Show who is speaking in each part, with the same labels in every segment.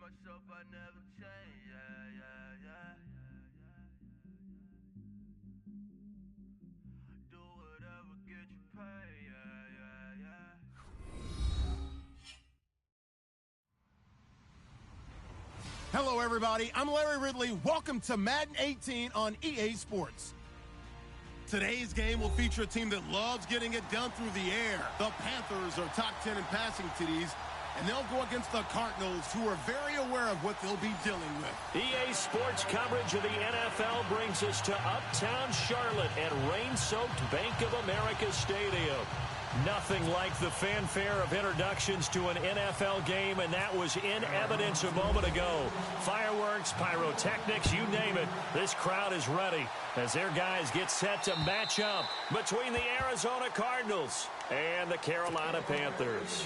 Speaker 1: myself, I never change. Yeah, yeah, yeah. Do whatever, get you paid. Yeah, yeah, yeah.
Speaker 2: Hello, everybody. I'm Larry Ridley. Welcome to Madden 18 on EA Sports. Today's game will feature a team that loves getting it done through the air. The Panthers are top 10 in passing TDs, and they'll go against the Cardinals, who are very aware of what they'll be dealing with.
Speaker 3: EA Sports coverage of the NFL brings us to Uptown Charlotte at rain-soaked Bank of America Stadium. Nothing like the fanfare of introductions to an NFL game, and that was in evidence a moment ago. Fireworks, pyrotechnics, you name it. This crowd is ready as their guys get set to match up between the Arizona Cardinals and the Carolina Panthers.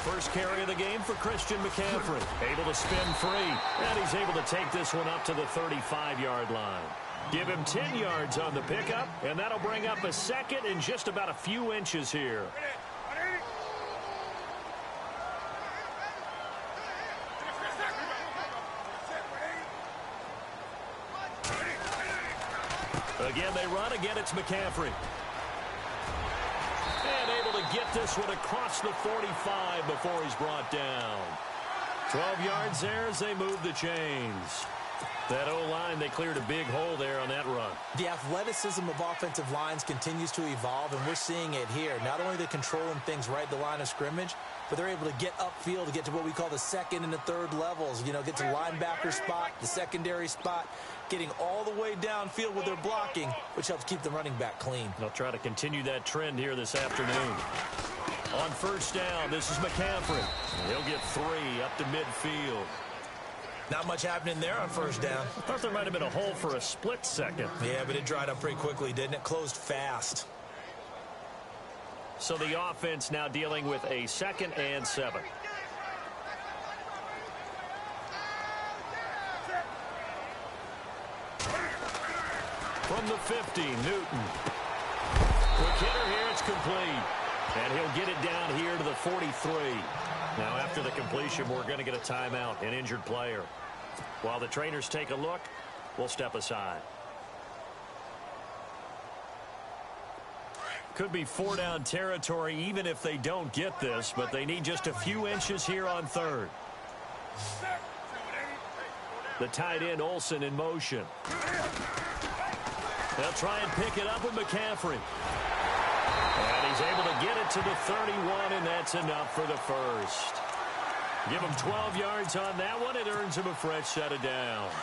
Speaker 3: First carry of the game for Christian McCaffrey. Able to spin free, and he's able to take this one up to the 35-yard line. Give him 10 yards on the pickup, and that'll bring up a second in just about a few inches here. Again, they run. Again, it's McCaffrey. And able to get this one across the 45 before he's brought down. 12 yards there as they move the chains. That O-line, they cleared a big hole there on that run.
Speaker 4: The athleticism of offensive lines continues to evolve, and we're seeing it here. Not only are they controlling things right at the line of scrimmage, but they're able to get upfield to get to what we call the second and the third levels. You know, get to the linebacker spot, the secondary spot, getting all the way downfield with their blocking, which helps keep the running back clean.
Speaker 3: They'll try to continue that trend here this afternoon. On first down, this is McCaffrey. He'll get 3 up to midfield.
Speaker 4: Not much happening there on first down.
Speaker 3: I thought there might have been a hole for a split second.
Speaker 4: Yeah, but it dried up pretty quickly, didn't it? Closed fast.
Speaker 3: So the offense now dealing with a 2nd and 7. From the 50, Newton. Quick hitter here, it's complete. And he'll get it down here to the 43. Now after the completion, we're going to get a timeout, an injured player. While the trainers take a look, we'll step aside. Could be 4-down territory even if they don't get this, but they need just a few inches here on 3rd. The tight end, Olsen, in motion. They'll try and pick it up with McCaffrey. And he's able to get it to the 31, and that's enough for the first. Give him 12 yards on that one. It earns him a fresh set of downs.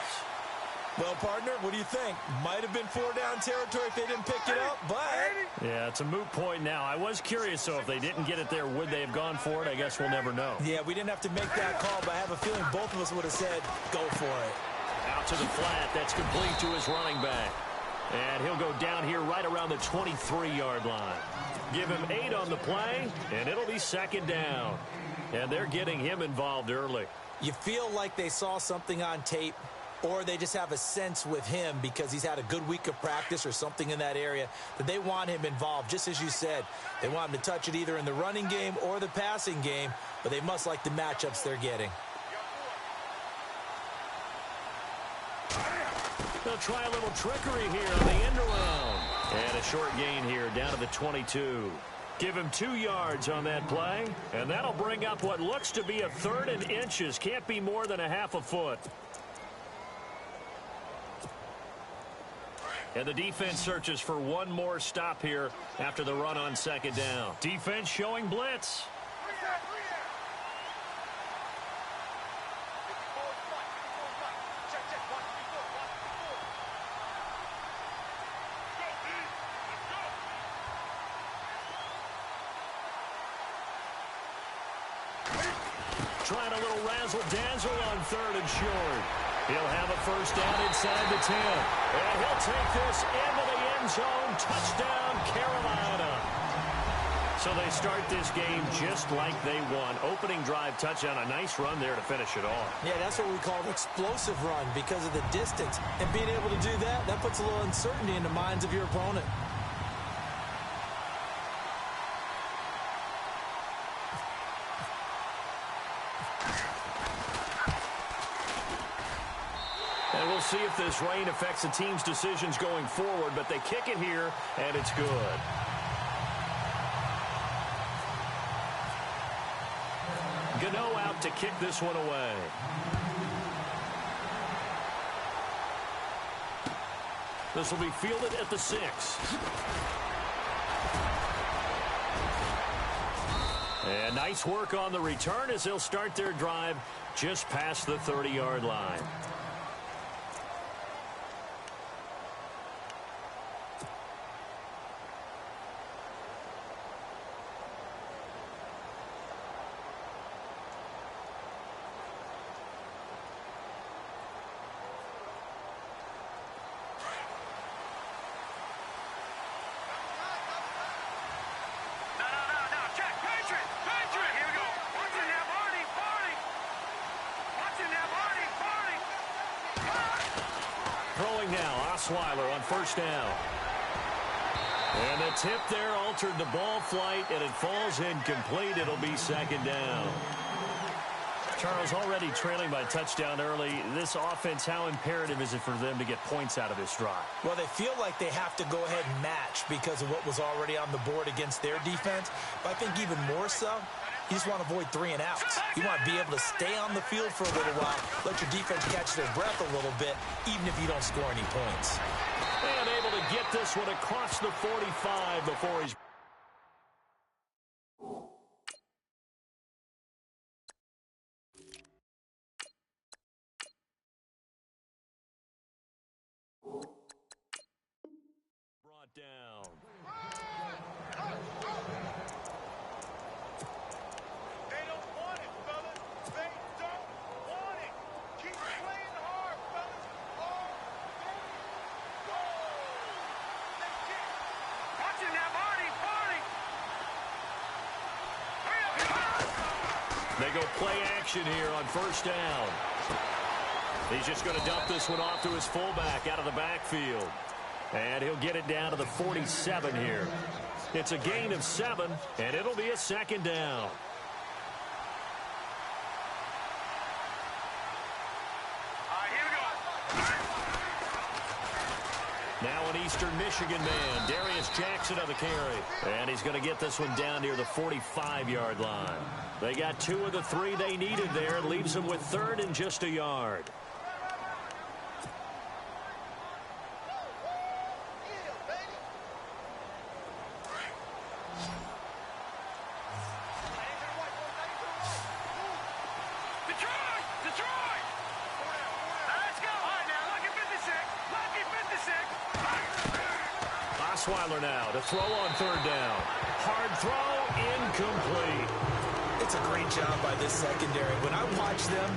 Speaker 4: Well, partner, what do you think? Might have been 4-down territory if they didn't pick it up, but...
Speaker 3: Yeah, it's a moot point now. I was curious, so if they didn't get it there, would they have gone for it? I guess we'll never know.
Speaker 4: Yeah, we didn't have to make that call, but I have a feeling both of us would have said, go for it.
Speaker 3: Out to the flat. That's complete to his running back. And he'll go down here right around the 23-yard line. Give him 8 on the play, and it'll be 2nd down. And they're getting him involved early.
Speaker 4: You feel like they saw something on tape, or they just have a sense with him because he's had a good week of practice or something in that area that they want him involved. Just as you said, they want him to touch it either in the running game or the passing game, but they must like the matchups they're getting.
Speaker 3: They'll try a little trickery here on the end around. And a short gain here down to the 22. Give him 2 yards on that play, and that'll bring up what looks to be a 3rd and inches. Can't be more than a half a foot. And the defense searches for one more stop here after the run on 2nd down. Defense showing blitz. Trying a little razzle-dazzle on 3rd and short. He'll have a first down inside the 10. And he'll take this into the end zone. Touchdown, Carolina. So they start this game just like they won. Opening drive touchdown, a nice run there to finish it off.
Speaker 4: Yeah, that's what we call an explosive run because of the distance. And being able to do that, that puts a little uncertainty in the minds of your opponent.
Speaker 3: And we'll see if this rain affects the team's decisions going forward, but they kick it here, and it's good. Gano out to kick this one away. This will be fielded at the 6. And nice work on the return as they'll start their drive just past the 30-yard line. Throwing now, Osweiler on first down. And the tip there altered the ball flight, and it falls incomplete. It'll be second down. Charles, already trailing by a touchdown early. This offense, how imperative is it for them to get points out of this drive?
Speaker 4: Well, they feel like they have to go ahead and match because of what was already on the board against their defense. But I think even more so, you just want to avoid 3 and outs. You want to be able to stay on the field for a little while, let your defense catch their breath a little bit, even if you don't score any points.
Speaker 3: And able to get this one across the 45 before he's... brought down.
Speaker 1: They don't want it, fellas. They don't want it. Keep playing hard, fellas. All go. Watching that Marty.
Speaker 3: They go play action here on first down. He's just going to dump this one off to his fullback out of the backfield. And he'll get it down to the 47 here. It's a gain of 7, and it'll be a second down.
Speaker 1: Here we go.
Speaker 3: Now an Eastern Michigan man, Darius Jackson on the carry. And he's going to get this one down near the 45-yard line. They got 2 of the 3 they needed there. Leaves them with 3rd and just a yard. Osweiler now to throw on 3rd down. Hard throw, incomplete.
Speaker 4: It's a great job by this secondary. When I watch them,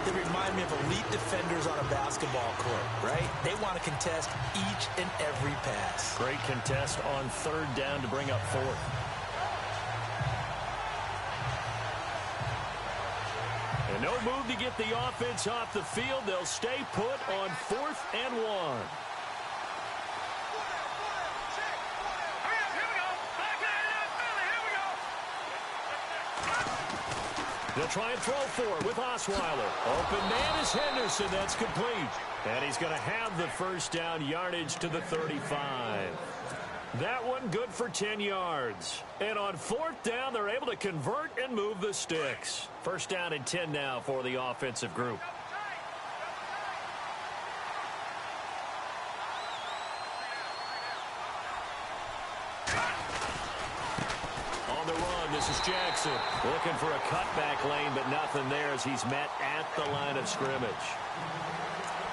Speaker 4: they remind me of elite defenders on a basketball court, right? They want to contest each and every pass.
Speaker 3: Great contest on 3rd down to bring up 4th. And no move to get the offense off the field. They'll stay put on 4th and 1. They'll try and throw for it with Osweiler. Open man is Henderson. That's complete. And he's going to have the first down, yardage to the 35. That one good for 10 yards. And on 4th down, they're able to convert and move the sticks. First down and 10 now for the offensive group. On the run, this is Jackson. Looking for a cutback lane, but nothing there as he's met at the line of scrimmage.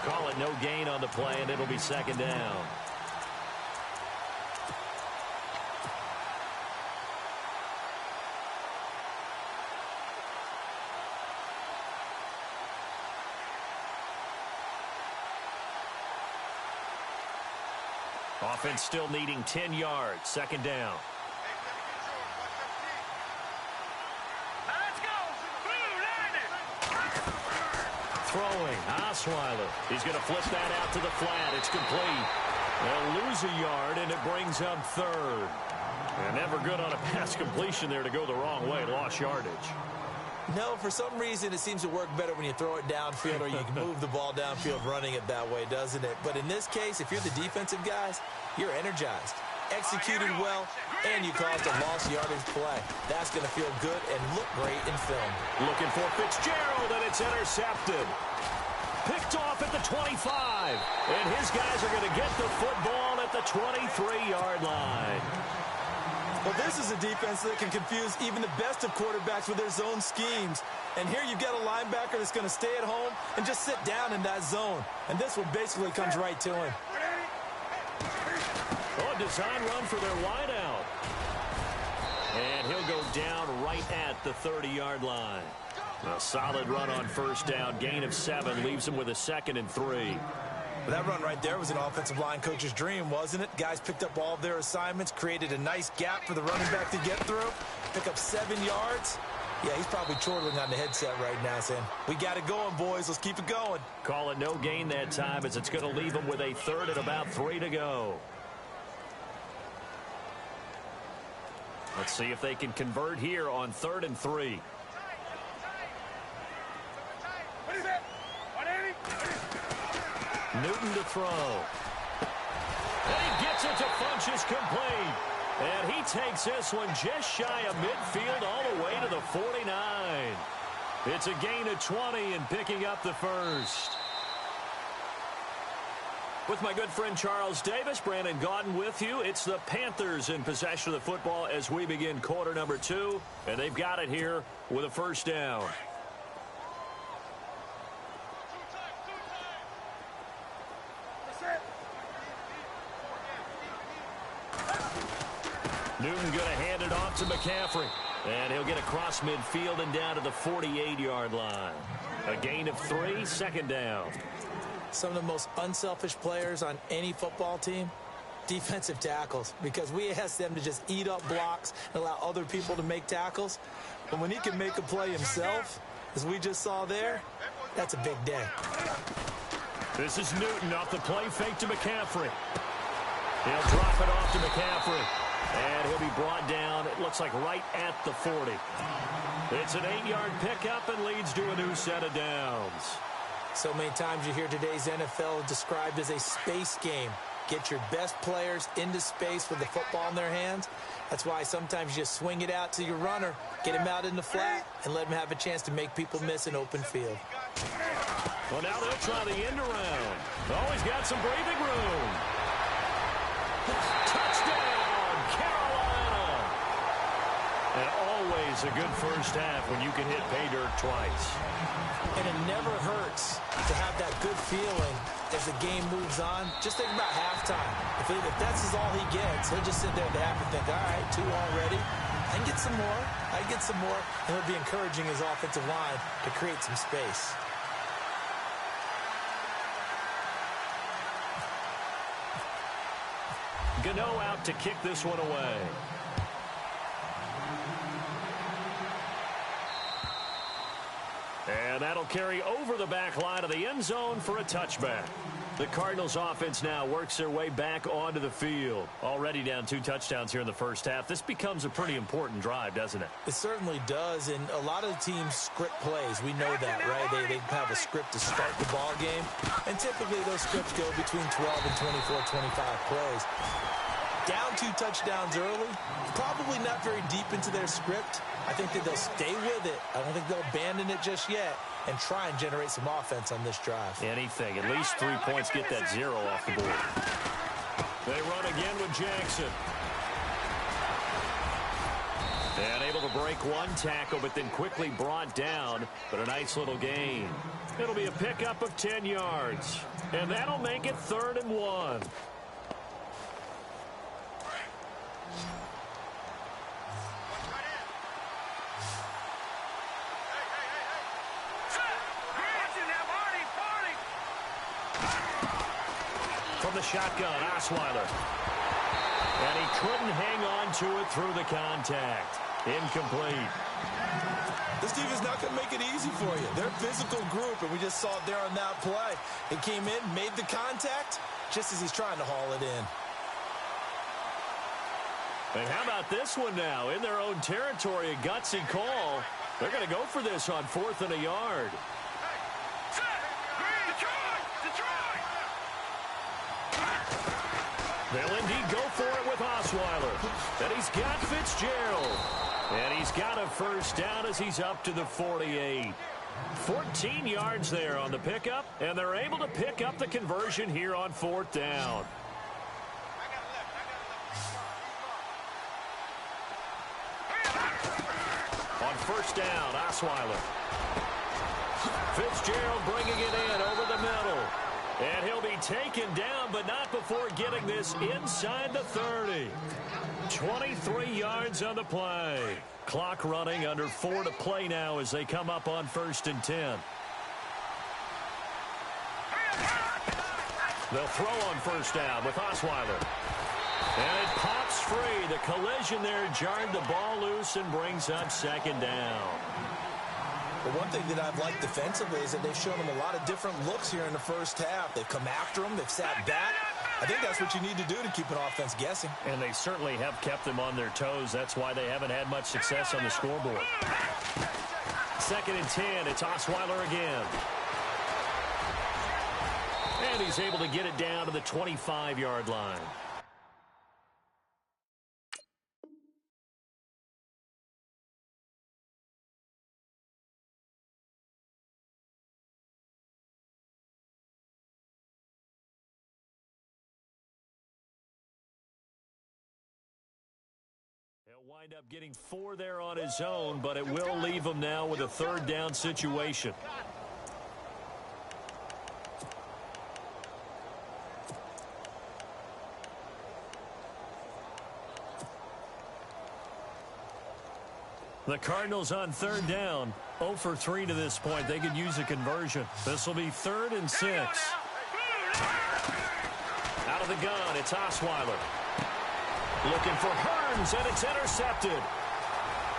Speaker 3: Call it no gain on the play, and it'll be second down. Offense still needing 10 yards. Second down. throwing. Osweiler. He's going to flip that out to the flat. It's complete. They'll lose a yard, and it brings up third. And never good on a pass completion there to go the wrong way. Lost yardage.
Speaker 4: No, for some reason, it seems to work better when you throw it downfield or you can move the ball downfield running it that way, doesn't it? But in this case, if you're the defensive guys, you're energized, executed well, and you caused a lost yardage play. That's going to feel good and look great in film.
Speaker 3: Looking for Fitzgerald, and it's intercepted. Picked off at the 25. And his guys are going to get the football at the 23-yard line.
Speaker 4: Well, this is a defense that can confuse even the best of quarterbacks with their zone schemes. And here you've got a linebacker that's going to stay at home and just sit down in that zone. And this one basically comes right to him.
Speaker 3: Oh, design run for their wideout. And he'll go down right at the 30-yard line. A solid run on first down. Gain of 7 leaves him with a 2nd and 3.
Speaker 4: That run right there was an offensive line coach's dream, wasn't it? Guys picked up all of their assignments, created a nice gap for the running back to get through, pick up 7 yards. Yeah, he's probably chortling on the headset right now saying, we got it going, boys. Let's keep it going.
Speaker 3: Call it no gain that time as it's going to leave him with a 3rd and about 3 to go. Let's see if they can convert here on 3rd and 3. Newton to throw. And he gets it to Funchess complete. And he takes this one just shy of midfield all the way to the 49. It's a gain of 20 and picking up the first. With my good friend Charles Davis, Brandon Gaudin with you. It's the Panthers in possession of the football as we begin quarter number 2. And they've got it here with a first down. Newton going to hand it off to McCaffrey. And he'll get across midfield and down to the 48-yard line. A gain of 3, 2nd down.
Speaker 4: Some of the most unselfish players on any football team, defensive tackles, because we ask them to just eat up blocks and allow other people to make tackles. But when he can make a play himself, as we just saw there, that's a big day.
Speaker 3: This is Newton off the play fake to McCaffrey. He'll drop it off to McCaffrey. And he'll be brought down, it looks like right at the 40. It's an 8-yard pickup and leads to a new set of downs.
Speaker 4: So many times you hear today's NFL described as a space game. Get your best players into space with the football in their hands. That's why sometimes you just swing it out to your runner, get him out in the flat, and let him have a chance to make people miss an open field.
Speaker 3: Well, now they'll try the end around. Oh, he's got some breathing room. Touchdown! Carolina! And always a good first half when you can hit pay dirt twice.
Speaker 4: And it never hurts to have that good feeling as the game moves on. Just think about halftime. If that's all he gets, he'll just sit there at the half and think, all right, 2 already. I can get some more. I can get some more. And he'll be encouraging his offensive line to create some space.
Speaker 3: Gano out to kick this one away. And that'll carry over the back line of the end zone for a touchback. The Cardinals offense now works their way back onto the field. Already down 2 touchdowns here in the first half. This becomes a pretty important drive, doesn't it?
Speaker 4: It certainly does, and a lot of the teams script plays. We know that, right? They have a script to start the ball game, and typically those scripts go between 12 and 24, 25 plays. Down 2 touchdowns early, probably not very deep into their script. I think that they'll stay with it. I don't think they'll abandon it just yet and try and generate some offense on this drive.
Speaker 3: Anything. At least 3 points, get that 0 off the board. They run again with Jackson. And able to break 1 tackle, but then quickly brought down. But a nice little gain. It'll be a pickup of 10 yards. And that'll make it 3rd and 1. From the shotgun, Osweiler. And he couldn't hang on to it through the contact. Incomplete.
Speaker 4: This team is not going to make it easy for you. They're a physical group, and we just saw it there on that play. It came in, made the contact, just as he's trying to haul it in.
Speaker 3: And how about this one now? In their own territory, a gutsy call. They're going to go for this on 4th and a yard. They'll indeed go for it with Osweiler. And he's got Fitzgerald. And he's got a first down as he's up to the 48. 14 yards there on the pickup, and they're able to pick up the conversion here on 4th down. On 1st down, Osweiler. Fitzgerald bringing it in over the middle. And he'll be taken down, but not before getting this inside the 30. 23 yards on the play. Clock running, under 4 to play now as they come up on 1st and 10. They'll throw on 1st down with Osweiler. And it pops free. The collision there jarred the ball loose and brings up 2nd down.
Speaker 4: But one thing that I've liked defensively is that they've shown them a lot of different looks here in the first half. They've come after them. They've sat back. I think that's what you need to do to keep an offense guessing.
Speaker 3: And they certainly have kept them on their toes. That's why they haven't had much success on the scoreboard. 2nd and 10. It's Osweiler again. And he's able to get it down to the 25-yard line. He'll wind up getting 4 there on his own, but it will leave him now with a 3rd down situation. The Cardinals on 3rd down, 0 for 3 to this point. They could use a conversion. This will be 3rd and 6. Out of the gun, it's Osweiler. Looking for Hearns, and it's intercepted.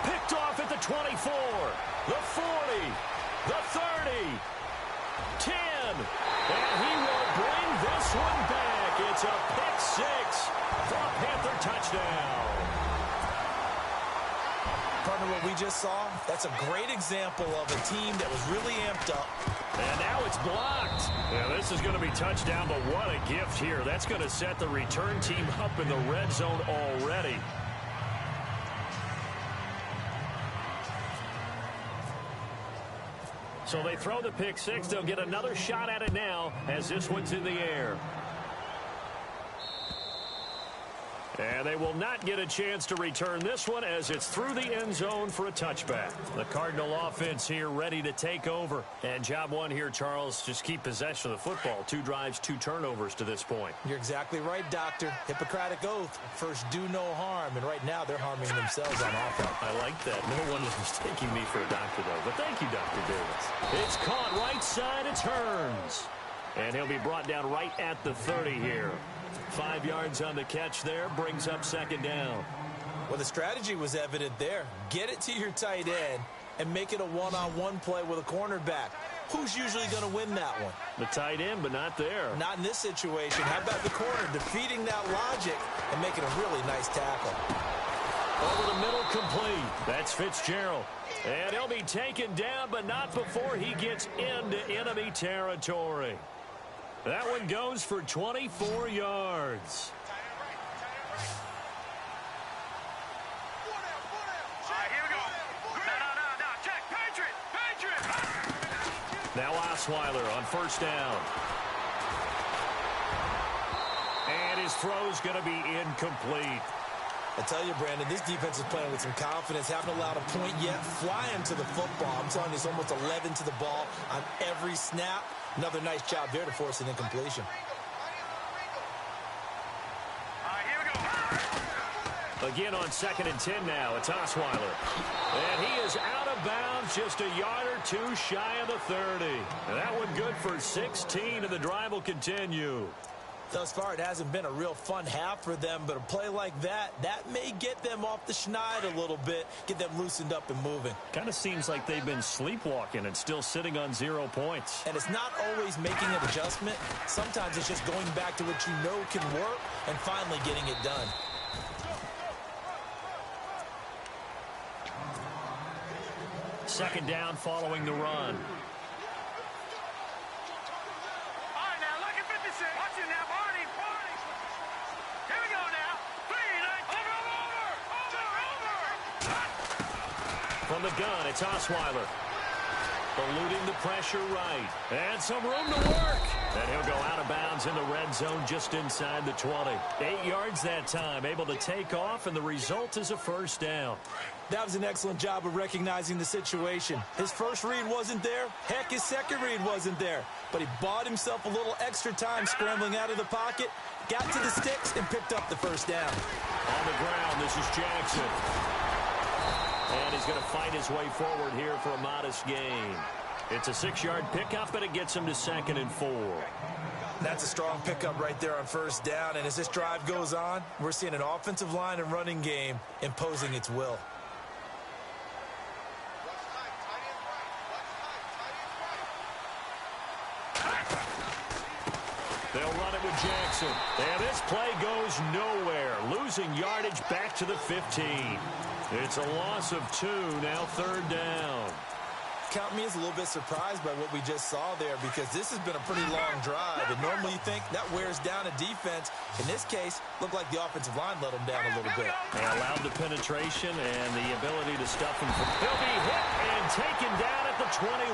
Speaker 3: Picked off at the 24, the 40, the 30, 10. And he will bring this one back. It's a pick 6 for a Panther touchdown.
Speaker 4: Partner, what we just saw, that's a great example of a team that was really amped up.
Speaker 3: And now it's blocked. Yeah, this is going to be touchdown, but what a gift here. That's going to set the return team up in the red zone already. So they throw the pick 6. They'll get another shot at it now as this one's in the air. And they will not get a chance to return this one as it's through the end zone for a touchback. The Cardinal offense here ready to take over. And job one here, Charles, just keep possession of the football. 2 drives, 2 turnovers to this point.
Speaker 4: You're exactly right, Doctor. Hippocratic oath. First, do no harm. And right now, they're harming themselves on offense.
Speaker 3: I like that. No one is mistaking me for a doctor, though. But thank you, Dr. Davis. It's caught right side. It's Hearns. And he'll be brought down right at the 30 here. 5 yards on the catch there, brings up 2nd down.
Speaker 4: Well, the strategy was evident there. Get it to your tight end and make it a one-on-one play with a cornerback. Who's usually going to win that one?
Speaker 3: The tight end, but not there.
Speaker 4: Not in this situation. How about the corner defeating that logic and making a really nice tackle?
Speaker 3: Over the middle, complete. That's Fitzgerald. And he'll be taken down, but not before he gets into enemy territory. That one goes for 24 yards. Now Osweiler on 1st down. And his throw's going to be incomplete.
Speaker 4: I tell you, Brandon, this defense is playing with some confidence. Haven't allowed a point yet. Flying to the football. I'm telling you, it's almost 11 to the ball on every snap. Another nice job there to force an incompletion.
Speaker 3: Again on 2nd and 10 now. It's Osweiler. And he is out of bounds just a yard or 2 shy of the 30. And that one good for 16, and the drive will continue.
Speaker 4: Thus far, it hasn't been a real fun half for them, but a play like that may get them off the schneid a little bit, get them loosened up and moving.
Speaker 3: Kind of seems like they've been sleepwalking and still sitting on 0 points.
Speaker 4: And it's not always making an adjustment. Sometimes it's just going back to what you know can work and finally getting it done.
Speaker 3: Second down following the run. From the gun, it's Osweiler. Eluding the pressure right. And some room to work. And he'll go out of bounds in the red zone just inside the 20. 8 yards that time, able to take off, and the result is a first down.
Speaker 4: That was an excellent job of recognizing the situation. His first read wasn't there. Heck, his second read wasn't there. But he bought himself a little extra time scrambling out of the pocket, got to the sticks, and picked up the first down.
Speaker 3: On the ground, this is Jackson. And he's going to fight his way forward here for a modest gain. It's a 6-yard pickup, but it gets him to 2nd and 4.
Speaker 4: That's a strong pickup right there on first down. And as this drive goes on, we're seeing an offensive line and running game imposing its will.
Speaker 3: They'll run it with Jackson. And this play goes nowhere. Losing yardage back to the 15. It's a loss of 2, now 3rd down.
Speaker 4: Count me as a little bit surprised by what we just saw there, because this has been a pretty long drive. And normally you think that wears down a defense. In this case, looked like the offensive line let them down a little bit.
Speaker 3: They allowed the penetration and the ability to stuff him. He'll be hit and taken down at the 21.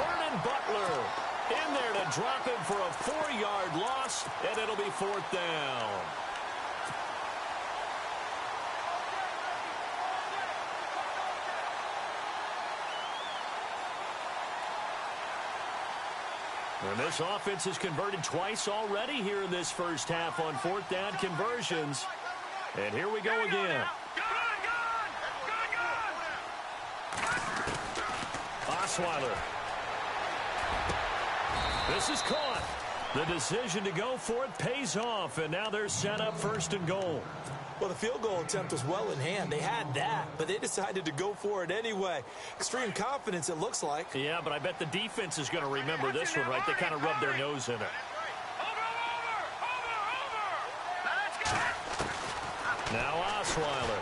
Speaker 3: Vernon Butler in there to drop him for a 4-yard loss, and it'll be 4th down. And this offense has converted twice already here in this first half on 4th down conversions. And here we go again. Osweiler. This is caught. The decision to go for it pays off, and now they're set up 1st and goal.
Speaker 4: Well, the field goal attempt was well in hand. They had that, but they decided to go for it anyway. Extreme confidence, it looks like.
Speaker 3: Yeah, but I bet the defense is going to remember this one, right? They kind of rubbed their nose in it. Now Osweiler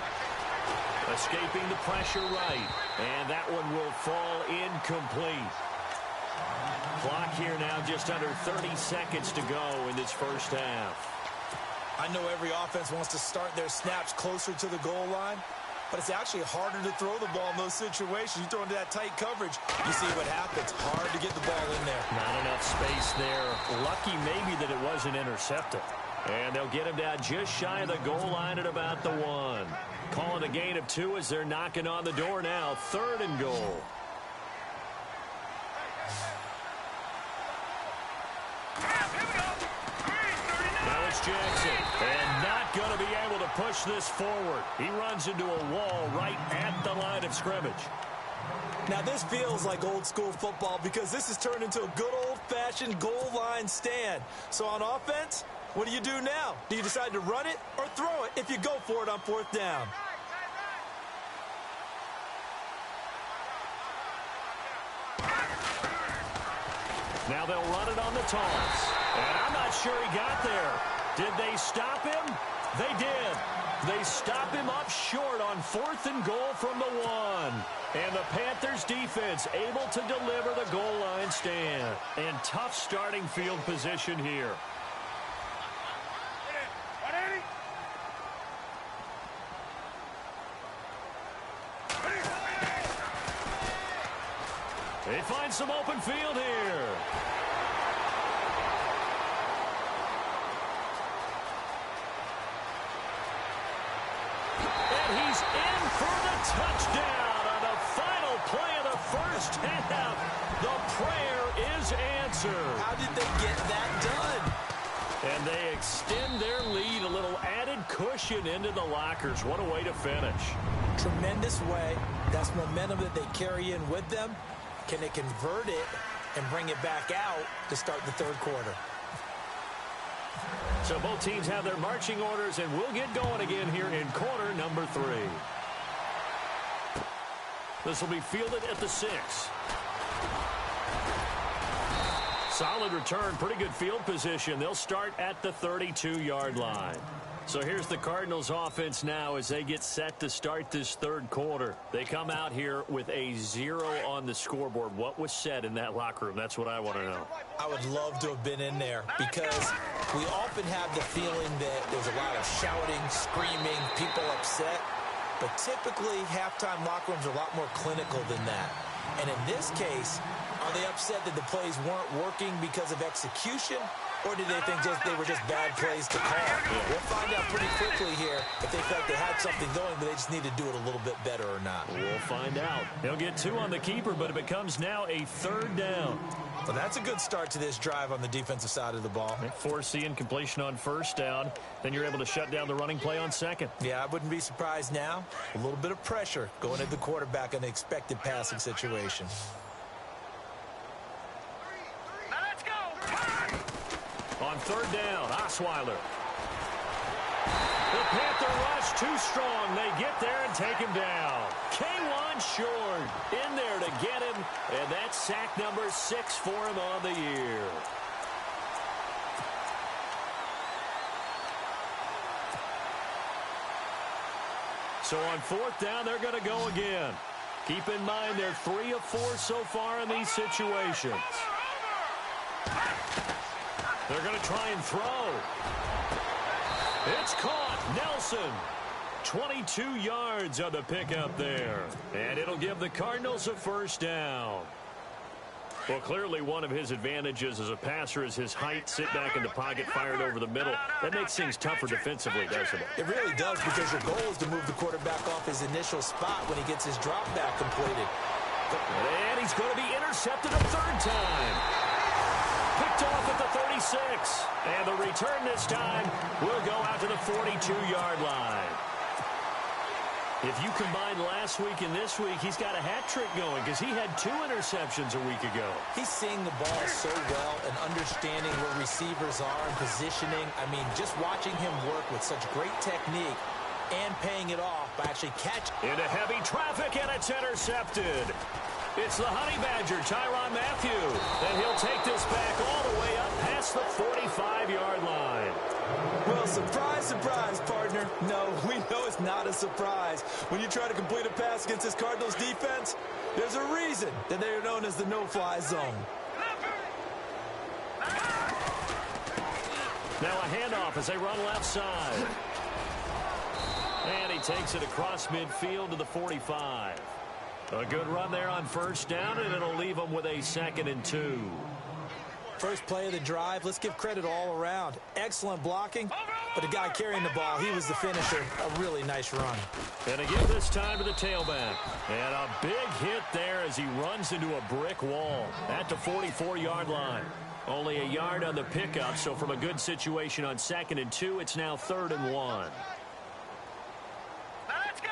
Speaker 3: escaping the pressure right, and that one will fall incomplete. Clock here now just under 30 seconds to go in this first half.
Speaker 4: I know every offense wants to start their snaps closer to the goal line, but it's actually harder to throw the ball in those situations. You throw into that tight coverage, you see what happens. Hard to get the ball in there.
Speaker 3: Not enough space there. Lucky maybe that it wasn't intercepted. And they'll get him down just shy of the goal line at about the 1. Calling a gain of 2 as they're knocking on the door now. 3rd and goal. Jackson, and not going to be able to push this forward. He runs into a wall right at the line of scrimmage.
Speaker 4: Now this feels like old school football, because this has turned into a good old-fashioned goal line stand. So on offense, what do you do now? Do you decide to run it or throw it if you go for it on 4th down?
Speaker 3: Now they'll run it on the toss. And I'm not sure he got there. Did they stop him? They did. They stop him up short on 4th and goal from the 1. And the Panthers defense able to deliver the goal line stand. And tough starting field position here. They find some open field here. He's in for the touchdown on the final play of the first half. The prayer is answered.
Speaker 4: How did they get that done?
Speaker 3: And they extend their lead, a little added cushion into the lockers. What a way to finish.
Speaker 4: Tremendous way. That's momentum that they carry in with them. Can they convert it and bring it back out to start the 3rd quarter?
Speaker 3: So both teams have their marching orders, and we'll get going again here in quarter number 3. This will be fielded at the 6. Solid return, pretty good field position. They'll start at the 32-yard line. So here's the Cardinals offense now as they get set to start this third quarter. They come out here with a 0 on the scoreboard. What was said in that locker room? That's what I want to know.
Speaker 4: I would love to have been in there because we often have the feeling that there's a lot of shouting, screaming, people upset. But typically, halftime locker rooms are a lot more clinical than that. And in this case, are they upset that the plays weren't working because of execution? Or did they think they were just bad plays to call? Yeah. We'll find out pretty quickly here if they felt they had something going, but they just need to do it a little bit better or not.
Speaker 3: We'll find out. They'll get 2 on the keeper, but it becomes now a 3rd down.
Speaker 4: Well, that's a good start to this drive on the defensive side of the ball.
Speaker 3: Force the incompletion on 1st down. Then you're able to shut down the running play on 2nd.
Speaker 4: Yeah, I wouldn't be surprised now. A little bit of pressure going at the quarterback in an expected passing situation.
Speaker 3: On 3rd down, Osweiler. The Panther rush too strong. They get there and take him down. K1 Short in there to get him, and that's sack number 6 for him on the year. So on 4th down, they're going to go again. Keep in mind they're 3 of 4 so far in these situations. They're going to try and throw. It's caught. Nelson. 22 yards on the pickup there. And it'll give the Cardinals a 1st down. Well, clearly one of his advantages as a passer is his height. Sit back in the pocket, fired over the middle. That makes things tougher defensively, doesn't it?
Speaker 4: It really does, because your goal is to move the quarterback off his initial spot when he gets his drop back completed.
Speaker 3: And he's going to be intercepted a 3rd time. Picked off at the 36. And the return this time will go out to the 42-yard line. If you combine last week and this week, he's got a hat trick going because he had 2 interceptions a week ago.
Speaker 4: He's seeing the ball so well and understanding where receivers are and positioning. I mean, just watching him work with such great technique and paying it off by actually catching.
Speaker 3: Into heavy traffic, and it's intercepted. It's the Honey Badger, Tyrann Mathieu, and he'll take this back all the way up past the 45-yard line.
Speaker 4: Well, surprise, surprise, partner. No, we know it's not a surprise. When you try to complete a pass against this Cardinals defense, there's a reason that they are known as the no-fly zone.
Speaker 3: Now a handoff as they run left side. And he takes it across midfield to the 45. A good run there on 1st down, and it'll leave them with a 2nd and 2.
Speaker 4: First play of the drive, let's give credit all around. Excellent blocking, but the guy carrying the ball, he was the finisher. A really nice run.
Speaker 3: And again this time to the tailback. And a big hit there as he runs into a brick wall at the 44-yard line. Only a yard on the pickup, so from a good situation on 2nd and 2, it's now 3rd and 1.
Speaker 1: Let's go.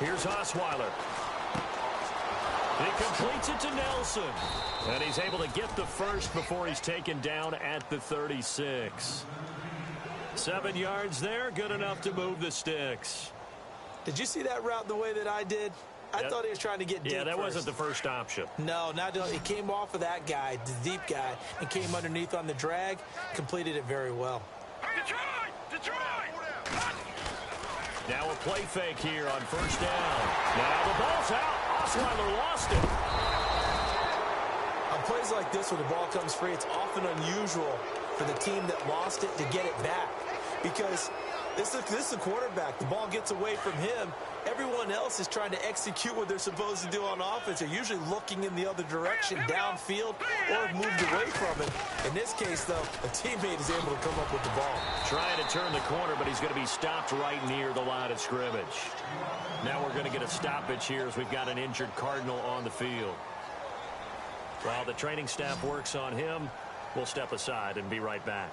Speaker 3: Here's Osweiler. He completes it to Nelson. And he's able to get the 1st before he's taken down at the 36. 7 yards there, good enough to move the sticks.
Speaker 4: Did you see that route the way that I did? I thought he was trying to get deep.
Speaker 3: Yeah, that wasn't the first option.
Speaker 4: No, it came off of that guy, the deep guy, and came underneath on the drag, completed it very well.
Speaker 1: Detroit!
Speaker 3: Now a play fake here on 1st down. Now the ball's out. Osweiler lost it.
Speaker 4: On plays like this where the ball comes free, it's often unusual for the team that lost it to get it back, because this is the quarterback. The ball gets away from him. Everyone else is trying to execute what they're supposed to do on offense. They're usually looking in the other direction, downfield, or moved away from it. In this case, though, a teammate is able to come up with the ball.
Speaker 3: Trying to turn the corner, but he's going to be stopped right near the line of scrimmage. Now we're going to get a stoppage here as we've got an injured Cardinal on the field. While the training staff works on him, we'll step aside and be right back.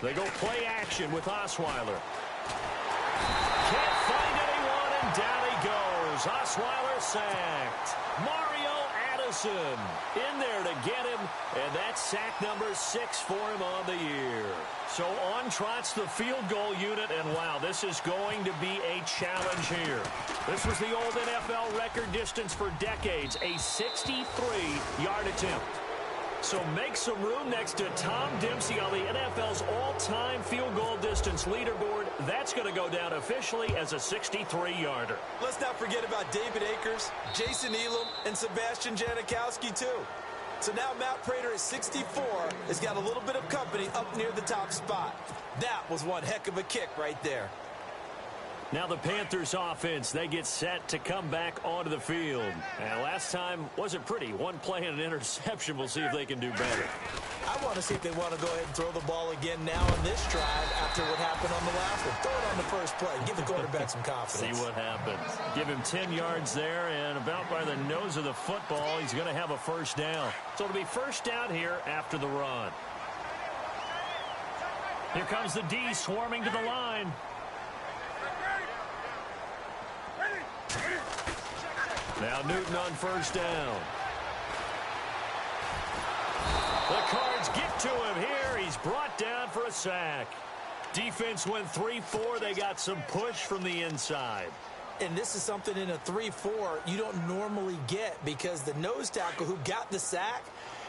Speaker 3: They go play action with Osweiler. Can't find anyone, and down he goes. Osweiler sacked. Mario Wilson in there to get him, and that's sack number 6 for him on the year. So on trots the field goal unit, and wow, this is going to be a challenge here. This was the old NFL record distance for decades, a 63-yard attempt. So make some room next to Tom Dempsey on the NFL's all-time field goal distance leaderboard. That's going to go down officially as a 63-yarder.
Speaker 4: Let's not forget about David Akers, Jason Elam, and Sebastian Janikowski, too. So now Matt Prater at 64 has got a little bit of company up near the top spot. That was one heck of a kick right there.
Speaker 3: Now the Panthers offense, they get set to come back onto the field. And last time wasn't pretty. One play and an interception. We'll see if they can do better.
Speaker 4: I want to see if they want to go ahead and throw the ball again now on this drive after what happened on the last one. Throw it on the first play. Give the quarterback some confidence.
Speaker 3: See what happens. Give him 10 yards there, and about by the nose of the football, he's going to have a first down. So it'll be first down here after the run. Here comes the D swarming to the line. Now Newton on first down. The Cards get to him here. He's brought down for a sack. Defense went 3-4. They got some push from the inside.
Speaker 4: And this is something in a 3-4 you don't normally get because the nose tackle who got the sack,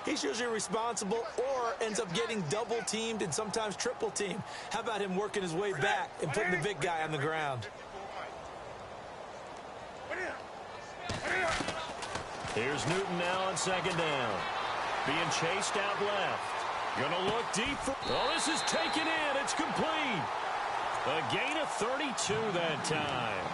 Speaker 4: he's usually responsible or ends up getting double-teamed and sometimes triple-teamed. How about him working his way back and putting the big guy on the ground?
Speaker 3: Here's Newton now on second down. Being chased out left. Gonna look deep. Oh, this is taken in. It's complete. A gain of 32 that time.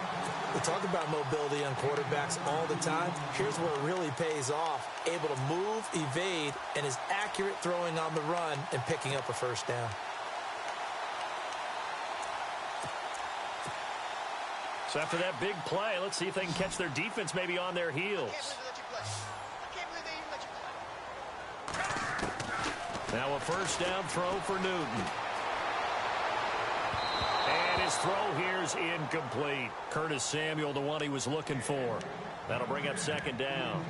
Speaker 4: We talk about mobility on quarterbacks all the time. Here's where it really pays off. Able to move, evade, and is accurate throwing on the run and picking up a first down.
Speaker 3: So after that big play, let's see if they can catch their defense maybe on their heels. Now a first down throw for Newton. And his throw here is incomplete. Curtis Samuel, the one he was looking for. That'll bring up second down.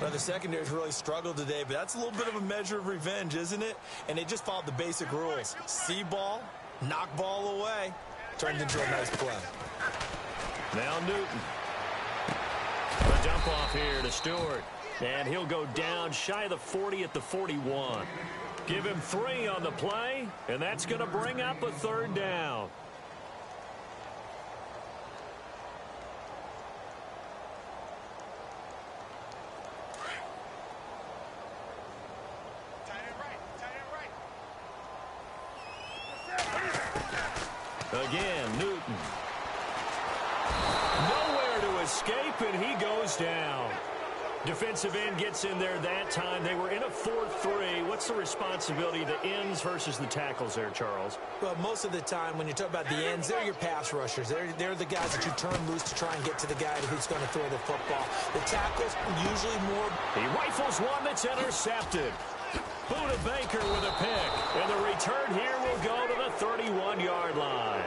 Speaker 4: Well, the secondary's really struggled today, but that's a little bit of a measure of revenge, isn't it? And they just followed the basic rules. See ball, knock ball away. Turned into a nice play.
Speaker 3: Now Newton. A dump off here to Stewart. And he'll go down shy of the 40 at the 41. Give him 3 on the play, and that's going to bring up a third down. Again, Newton. Nowhere to escape, and he goes down. Defensive end gets in there that time. They were in a 4-3. What's the responsibility of the ends versus the tackles there, Charles?
Speaker 4: Well, most of the time when you talk about the ends, they're your pass rushers. They're the guys that you turn loose to try and get to the guy who's going to throw the football. The tackles usually more.
Speaker 3: He rifles one that's intercepted. Buda Baker with a pick. And the return here will go to the 31-yard line.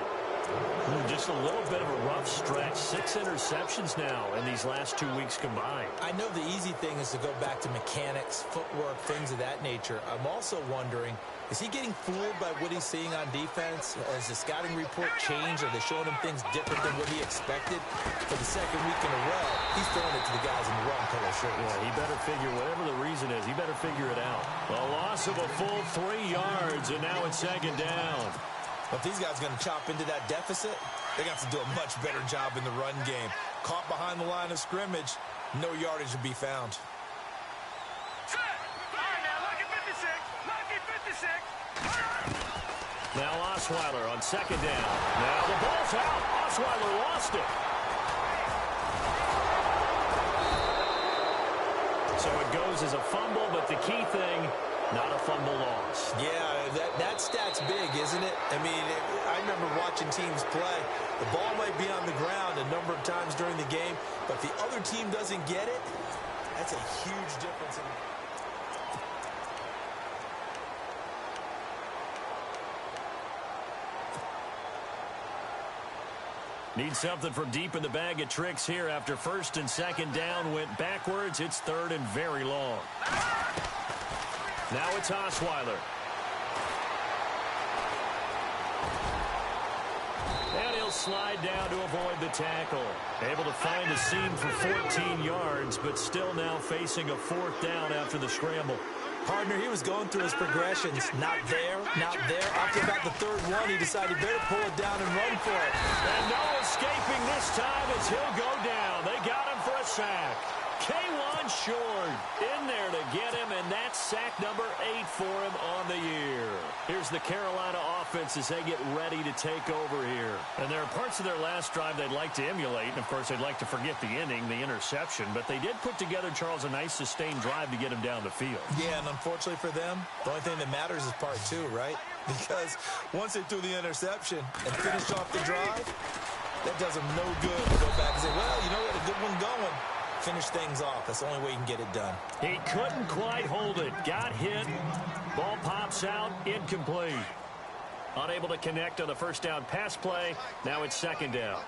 Speaker 3: Just a little bit of a rough stretch. 6 interceptions now in these last 2 weeks combined.
Speaker 4: I know the easy thing is to go back to mechanics, footwork, things of that nature. I'm also wondering, is he getting fooled by what he's seeing on defense? Has the scouting report changed? Are they showing him things different than what he expected? For the second week in a row, he's throwing it to the guys in the wrong color shirts.
Speaker 3: Yeah, he better figure, whatever the reason is, he better figure it out. A loss of a full 3 yards, and now it's second down.
Speaker 4: But if these guys are going to chop into that deficit, they got to do a much better job in the run game. Caught behind the line of scrimmage, no yardage to be found.
Speaker 3: Now Osweiler on second down. Now the ball's out. Osweiler lost it. So it goes as a fumble, but the key thing, not a fumble loss.
Speaker 4: Yeah, that stat's big, isn't it? I mean, I remember watching teams play. The ball might be on the ground a number of times during the game, but if the other team doesn't get it, that's a huge difference.
Speaker 3: Need something from deep in the bag of tricks here after first and second down went backwards. It's third and very long. Now it's Osweiler. And he'll slide down to avoid the tackle. Able to find a seam for 14 yards, but still now facing a fourth down after the scramble.
Speaker 4: Partner, he was going through his progressions. Not there, not there. After about the third one, he decided he better pull it down and run for it.
Speaker 3: And no escaping this time as he'll go down. They got him for a sack. K1 Short in there to get him, and that's sack number 8 for him on the year. Here's the Carolina offense as they get ready to take over here. And there are parts of their last drive they'd like to emulate, and of course they'd like to forget the inning, the interception, but they did put together, Charles, a nice sustained drive to get him down the field.
Speaker 4: Yeah, and unfortunately for them, the only thing that matters is part 2, right? Because once they threw the interception and finished off the drive, that does them no good to go back and say, well, you know, we had a good one going. Finish things off. That's the only way you can get it done.
Speaker 3: He couldn't quite hold it. Got hit. Ball pops out. Incomplete. Unable to connect on the first down pass play. Now it's second down.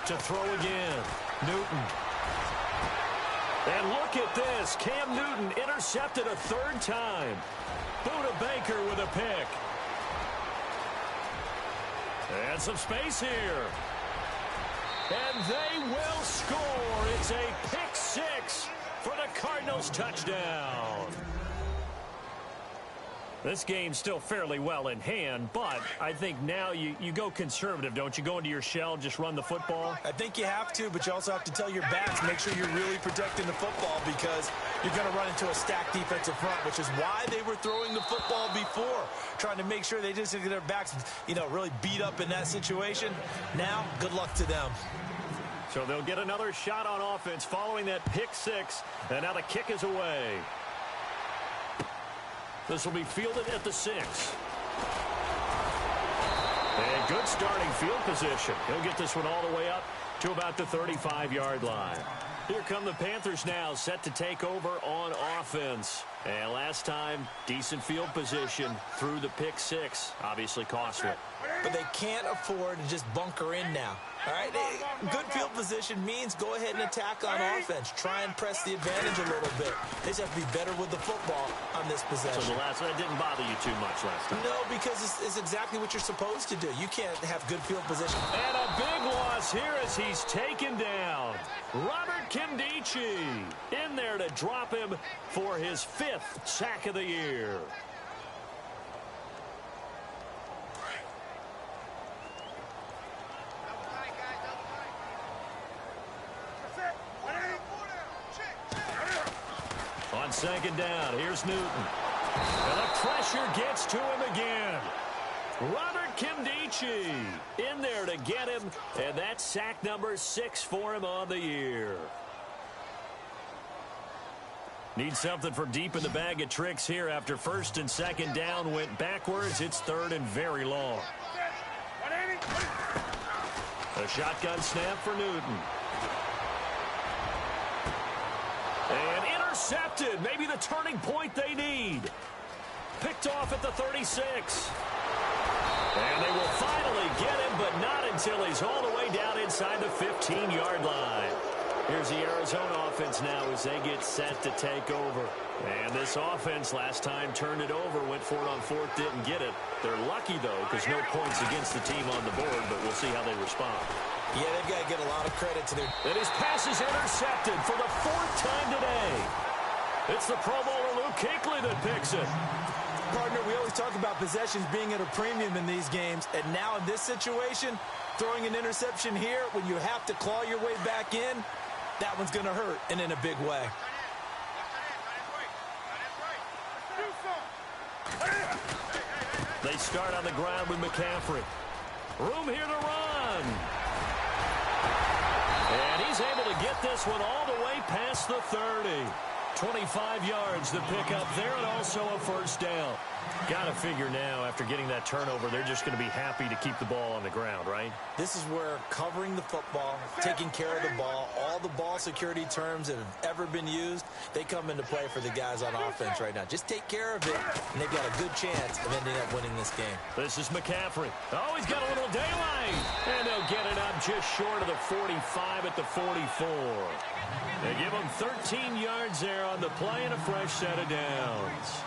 Speaker 3: To throw again. Newton. And look at this. Cam Newton intercepted a third time. Buda Baker with a pick. And some space here. And they will score. It's a pick 6 for the Cardinals touchdown. This game's still fairly well in hand, but I think now you go conservative, don't you? Go into your shell, just run the football?
Speaker 4: I think you have to, but you also have to tell your backs, make sure you're really protecting the football because you're going to run into a stacked defensive front, which is why they were throwing the football before, trying to make sure they just get their backs, really beat up in that situation. Now, good luck to them.
Speaker 3: So they'll get another shot on offense following that pick 6, and now the kick is away. This will be fielded at the 6. And good starting field position. He'll get this one all the way up to about the 35-yard line. Here come the Panthers now, set to take over on offense. And last time, decent field position through the pick 6. Obviously costly.
Speaker 4: But they can't afford to just bunker in now. All right, good field position means go ahead and attack on offense. Try and press the advantage a little bit. They just have to be better with the football on this possession.
Speaker 3: So that didn't bother you too much last time?
Speaker 4: No, because it's exactly what you're supposed to do. You can't have good field position.
Speaker 3: And a big loss here as he's taken down. Robert Kimdichie in there to drop him for his 5th sack of the year. On second down, here's Newton. And the pressure gets to him again. Robert Kimdichie in there to get him, and that's sack number 6 for him on the year. Need something from deep in the bag of tricks here after first and second down went backwards. It's third and very long. A shotgun snap for Newton. And intercepted. Maybe the turning point they need. Picked off at the 36. And they will finally get him, but not until he's all the way down inside the 15-yard line. Here's the Arizona offense now as they get set to take over. And this offense last time turned it over, went for it on 4th, didn't get it. They're lucky, though, because no points against the team on the board, but we'll see how they respond.
Speaker 4: Yeah, they've got to get a lot of credit to their...
Speaker 3: And his pass is intercepted for the 4th time today. It's the Pro Bowler Luke Kuechly that picks it.
Speaker 4: Partner, we always talk about possessions being at a premium in these games, and now in this situation, throwing an interception here when you have to claw your way back in, that one's going to hurt, and in a big way.
Speaker 3: They start on the ground with McCaffrey. Room here to run. And he's able to get this one all the way past the 30. 25 yards the pickup there, and also a first down. Got to figure now, after getting that turnover, they're just going to be happy to keep the ball on the ground, right?
Speaker 4: This is where covering the football, taking care of the ball, all the ball security terms that have ever been used, they come into play for the guys on offense right now. Just take care of it, and they've got a good chance of ending up winning this game.
Speaker 3: This is McCaffrey. Oh, he's got a little daylight. And they'll get it up just short of the 45 at the 44. They give him 13 yards there on the play and a fresh set of downs.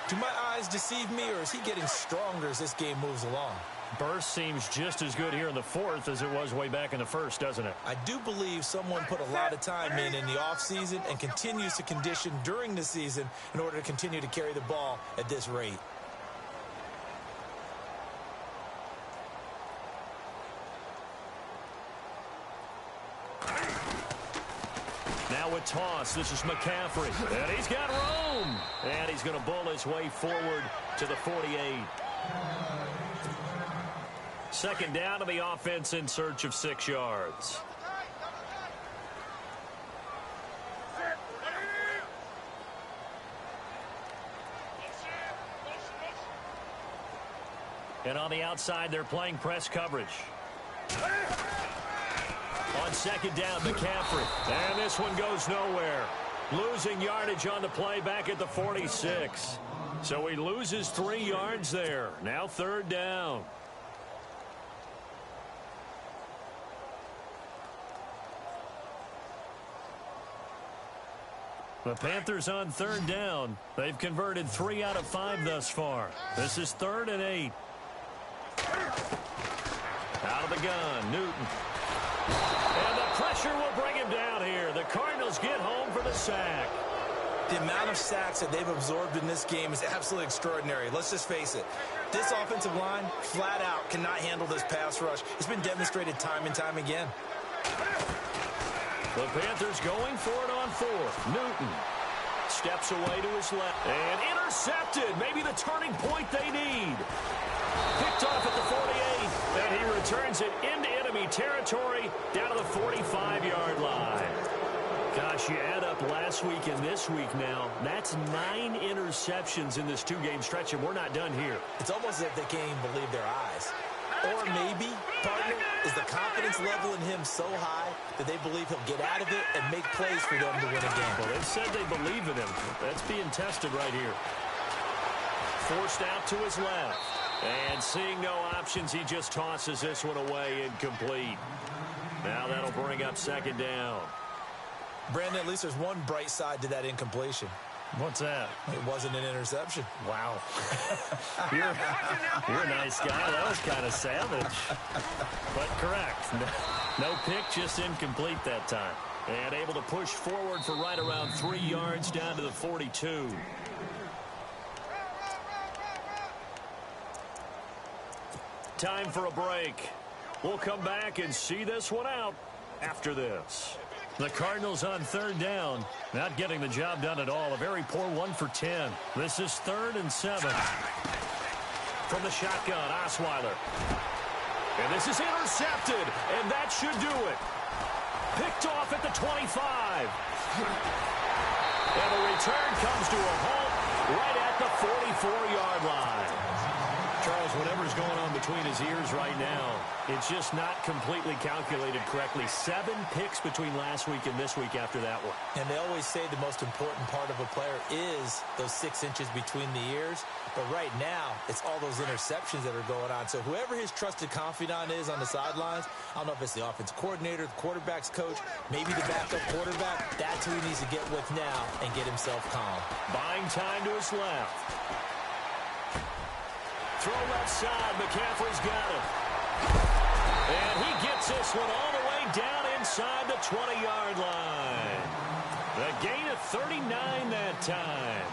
Speaker 4: Do my eyes deceive me, or is he getting stronger as this game moves along?
Speaker 3: Burst seems just as good here in the fourth as it was way back in the first, doesn't it?
Speaker 4: I do believe someone put a lot of time in the offseason and continues to condition during the season in order to continue to carry the ball at this rate.
Speaker 3: Now a toss. This is McCaffrey. And he's got room. And he's going to bull his way forward to the 48. Second down to the offense in search of 6 yards. And on the outside, they're playing press coverage. On second down, McCaffrey. And this one goes nowhere. Losing yardage on the play back at the 46. So he loses 3 yards there. Now third down. The Panthers on third down. They've converted 3 out of 5 thus far. This is 3rd and 8. Out of the gun, Newton. And the pressure will bring him down here. The Cardinals get home for the sack.
Speaker 4: The amount of sacks that they've absorbed in this game is absolutely extraordinary. Let's just face it. This offensive line, flat out, cannot handle this pass rush. It's been demonstrated time and time again.
Speaker 3: The Panthers going for it on 4th. Newton steps away to his left. And intercepted. Maybe the turning point they need. Picked off at the 48. And he returns it into enemy territory down to the 45-yard line. Gosh, you add up last week and this week now. That's 9 interceptions in this 2-game stretch, and we're not done here.
Speaker 4: It's almost as if they can't even believe their eyes. Or maybe, partner, is the confidence level in him so high that they believe he'll get out of it and make plays for them to win a game.
Speaker 3: Well, they've said they believe in him. That's being tested right here. Forced out to his left. And seeing no options, he just tosses this one away incomplete. Now that'll bring up second down.
Speaker 4: Brandon, at least there's one bright side to that incompletion.
Speaker 3: What's that?
Speaker 4: It wasn't an interception.
Speaker 3: Wow. You're a nice guy. That was kind of savage. But correct. No pick, just incomplete that time. And able to push forward for right around 3 yards down to the 42. Time for a break. We'll come back and see this one out after this. The Cardinals on third down, not getting the job done at all. A very poor 1 for 10. This is 3rd and 7. From the shotgun, Osweiler. And this is intercepted, and that should do it. Picked off at the 25. And the return comes to a halt right at the 44-yard line. Charles, whatever's going on between his ears right now, it's just not completely calculated correctly. 7 picks between last week and this week after that one.
Speaker 4: And they always say the most important part of a player is those 6 inches between the ears. But right now, it's all those interceptions that are going on. So whoever his trusted confidant is on the sidelines, I don't know if it's the offensive coordinator, the quarterback's coach, maybe the backup quarterback, that's who he needs to get with now and get himself calm.
Speaker 3: Buying time to his left. Throw left side. McCaffrey's got it. And he gets this one all the way down inside the 20-yard line. The gain of 39 that time.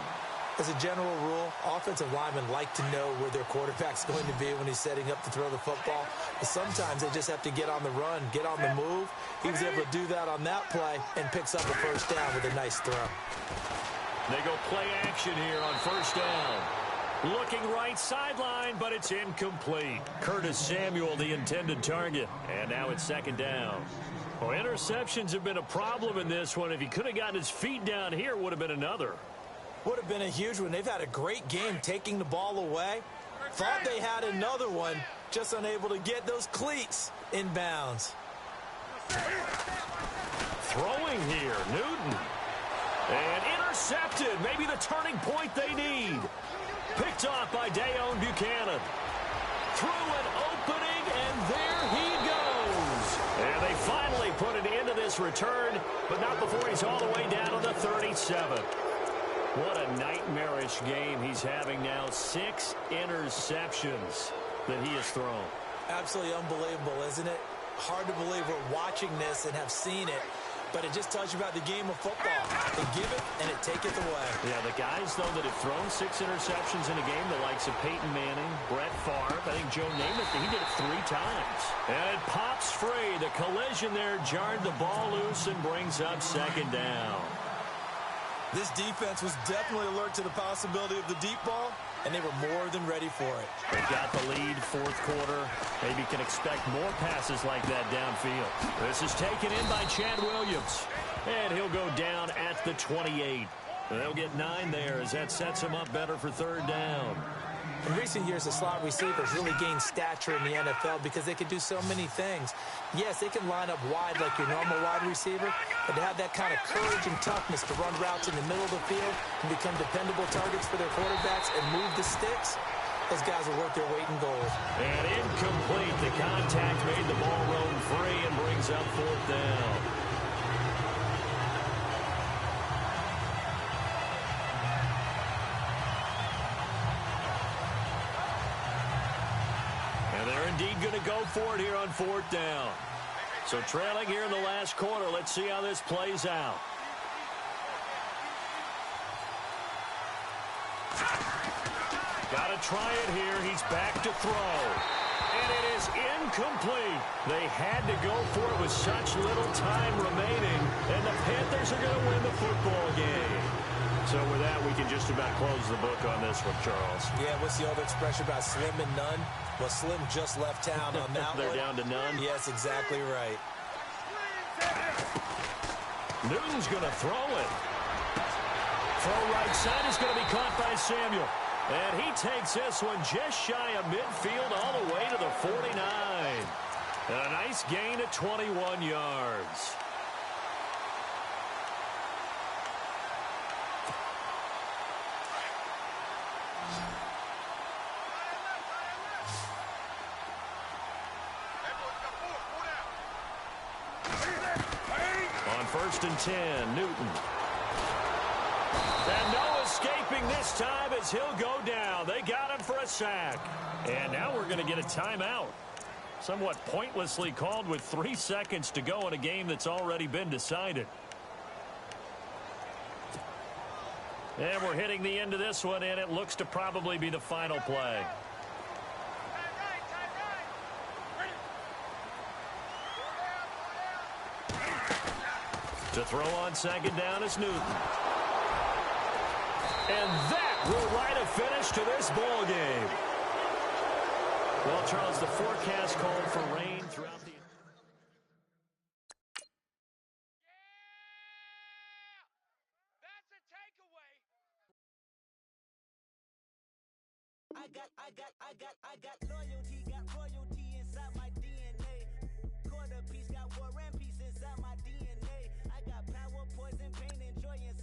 Speaker 4: As a general rule, offensive linemen like to know where their quarterback's going to be when he's setting up to throw the football. But sometimes they just have to get on the run, get on the move. He was able to do that on that play and picks up a first down with a nice throw.
Speaker 3: They go play action here on first down. Looking right sideline, but it's incomplete. Curtis Samuel, the intended target. And now it's second down. Well, interceptions have been a problem in this one. If he could have gotten his feet down here, it would have been another.
Speaker 4: Would have been a huge one. They've had a great game taking the ball away. Thought they had another one, just unable to get those cleats in bounds.
Speaker 3: Throwing here, Newton. And intercepted. Maybe the turning point they need. Picked off by Dayon Buchanan. Through an opening, and there he goes. And they finally put an end to this return, but not before he's all the way down to the 37. What a nightmarish game he's having now. 6 interceptions that he has thrown.
Speaker 4: Absolutely unbelievable, isn't it? Hard to believe we're watching this and have seen it, but it just tells you about the game of football. They give it, and it taketh away.
Speaker 3: Yeah, the guys, though, that have thrown 6 interceptions in a game, the likes of Peyton Manning, Brett Favre, I think Joe Namath, he did it 3 times. And it pops free. The collision there jarred the ball loose and brings up 2nd down.
Speaker 4: This defense was definitely alert to the possibility of the deep ball, and they were more than ready for it.
Speaker 3: They've got the lead, 4th quarter. Maybe can expect more passes like that downfield. This is taken in by Chad Williams, and he'll go down at the 28. They'll get 9 there as that sets him up better for 3rd down.
Speaker 4: In recent years, the slot receivers really gained stature in the NFL because they can do so many things. Yes, they can line up wide like your normal wide receiver, but to have that kind of courage and toughness to run routes in the middle of the field and become dependable targets for their quarterbacks and move the sticks, those guys will work their weight in gold.
Speaker 3: And incomplete. The contact made the ball roam free and brings up 4th down. Indeed going to go for it here on 4th down. So trailing here in the last quarter. Let's see how this plays out. Got to try it here. He's back to throw. And it is incomplete. They had to go for it with such little time remaining. And the Panthers are going to win the football game. So with that, we can just about close the book on this one, Charles.
Speaker 4: Yeah, what's the old expression about slim and none? Well, Slim just left town on that
Speaker 3: They're
Speaker 4: one.
Speaker 3: down to none?
Speaker 4: Yes, exactly right.
Speaker 3: Newton's going to throw it. Throw right side is going to be caught by Samuel. And he takes this one just shy of midfield all the way to the 49. And a nice gain of 21 yards. On 1st and 10, Newton. And no escaping this time as he'll go down. They got him for a sack. And now we're going to get a timeout. Somewhat pointlessly called with 3 seconds to go in a game that's already been decided. And we're hitting the end of this one, and it looks to probably be the final play. To throw on 2nd down is Newton. And that will write a finish to this ball game. Well, Charles, the forecast called for rain throughout the...
Speaker 5: I got loyalty, got royalty inside my DNA. Quarter piece, got war and peace inside my DNA. I got power, poison, pain, and joy inside.